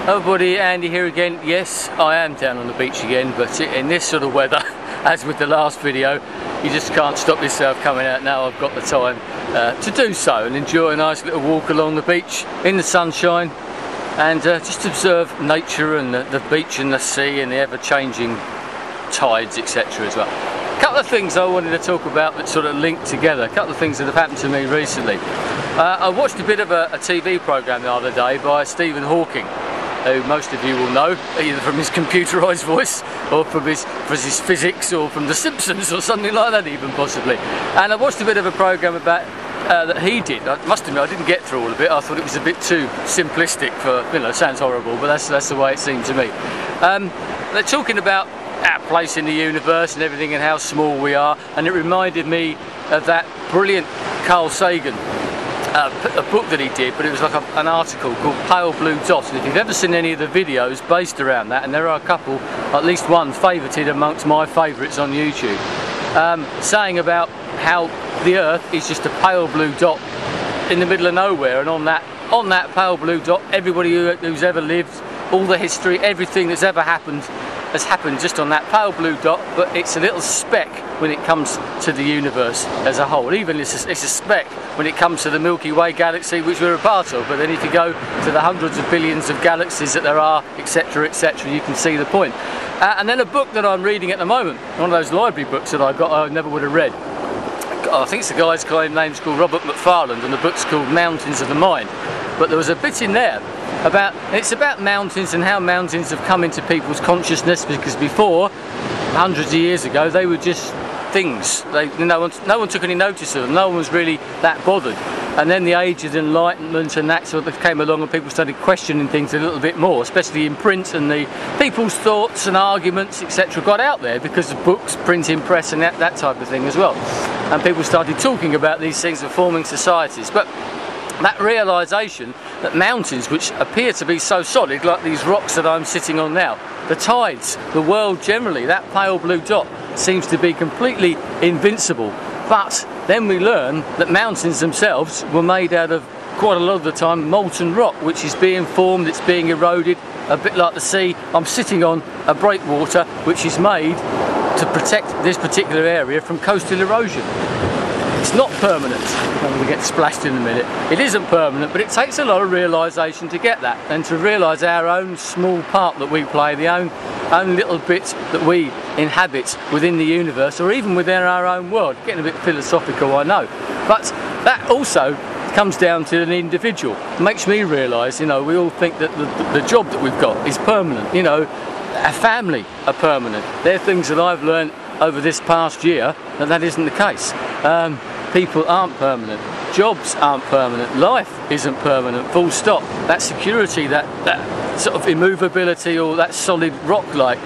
Everybody, Andy here again. Yes, I am down on the beach again, but in this sort of weather, as with the last video, you just can't stop yourself coming out. Now I've got the time to do so and enjoy a nice little walk along the beach in the sunshine and just observe nature and the beach and the sea and the ever-changing tides, etc. as well. A couple of things I wanted to talk about that sort of link together, a couple of things that have happened to me recently. I watched a bit of a TV programme the other day by Stephen Hawking, who most of you will know, either from his computerised voice or from his physics or from The Simpsons or something like that even possibly. And I watched a bit of a programme about that he did. I must admit I didn't get through all of it. I thought it was a bit too simplistic for, you know, it sounds horrible, but that's the way it seemed to me. They're talking about our place in the universe and everything and how small we are, and it reminded me of that brilliant Carl Sagan a book that he did, but it was like an article called Pale Blue Dot, and if you've ever seen any of the videos based around that, and there are a couple, at least one favoured amongst my favourites on YouTube, saying about how the Earth is just a pale blue dot in the middle of nowhere, and on that pale blue dot, everybody who's ever lived, all the history, everything that's ever happened has happened just on that pale blue dot, but it's a little speck when it comes to the universe as a whole. Even it's a speck when it comes to the Milky Way galaxy, which we're a part of, but then if you go to the hundreds of billions of galaxies that there are, etc, etc, you can see the point. And then a book that I'm reading at the moment, one of those library books that I got I never would have read. I think it's the guy's name's called Robert Macfarlane, and the book's called Mountains of the Mind. But there was a bit in there it's about mountains and how mountains have come into people's consciousness, because before, hundreds of years ago, they were just things. No one took any notice of them. No one was really that bothered. And then the age of enlightenment and that sort of came along, and people started questioning things a little bit more, especially in print, and the people's thoughts and arguments, etc. got out there because of books, printing press and that type of thing as well. And people started talking about these things and forming societies. But that realisation that mountains, which appear to be so solid, like these rocks that I'm sitting on now, the tides, the world generally, that pale blue dot seems to be completely invincible. But then we learn that mountains themselves were made out of, quite a lot of the time, molten rock, which is being formed, it's being eroded, a bit like the sea. I'm sitting on a breakwater which is made to protect this particular area from coastal erosion. It's not permanent. I'm going to get splashed in a minute. It isn't permanent, but it takes a lot of realisation to get that, and to realise our own small part that we play, the own little bit that we inhabit within the universe, or even within our own world. Getting a bit philosophical, I know, but that also comes down to an individual. It makes me realise, you know, we all think that the job that we've got is permanent. You know, our family are permanent. They're things that I've learned over this past year that isn't the case. People aren't permanent, jobs aren't permanent, life isn't permanent, full stop. That security, that sort of immovability, or that solid rock-like,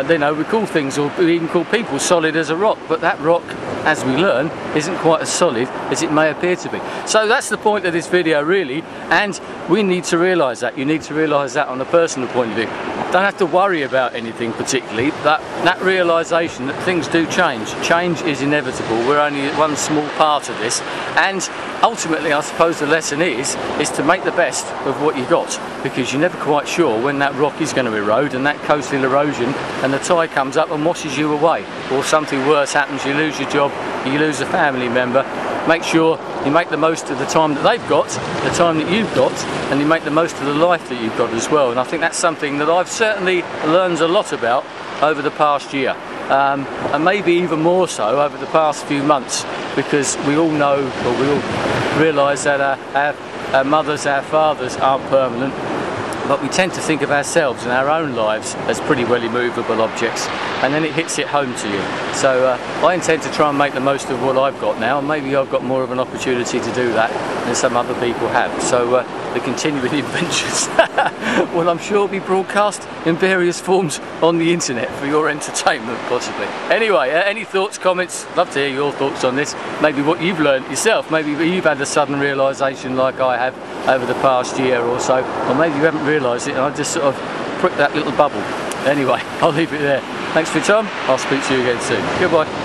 you know, we call things, or we even call people, solid as a rock, but that rock, as we learn, isn't quite as solid as it may appear to be. So that's the point of this video really, and we need to realise that. You need to realise that on a personal point of view. Don't have to worry about anything particularly, but that realisation that things do change. Change is inevitable. We're only one small part of this, and ultimately I suppose the lesson is to make the best of what you got, because you're never quite sure when that rock is going to erode, and that coastal erosion, and the tide comes up and washes you away, or something worse happens, you lose your job, you lose a family member. Make sure you make the most of the time that they've got, the time that you've got, and you make the most of the life that you've got as well. And I think that's something that I've certainly learned a lot about over the past year, and maybe even more so over the past few months, because we all know, or we all realise that our mothers, our fathers aren't permanent, but we tend to think of ourselves and our own lives as pretty well immovable objects, and then it hits it home to you. So I intend to try and make the most of what I've got now, and maybe I've got more of an opportunity to do that than some other people have. So the continuing adventures will, I'm sure, be broadcast in various forms on the internet for your entertainment, possibly. Anyway, any thoughts, comments? Love to hear your thoughts on this. Maybe what you've learned yourself. Maybe you've had a sudden realisation like I have over the past year or so, or maybe you haven't realised it and I just sort of pricked that little bubble. Anyway, I'll leave it there. Thanks for your time. I'll speak to you again soon. Goodbye.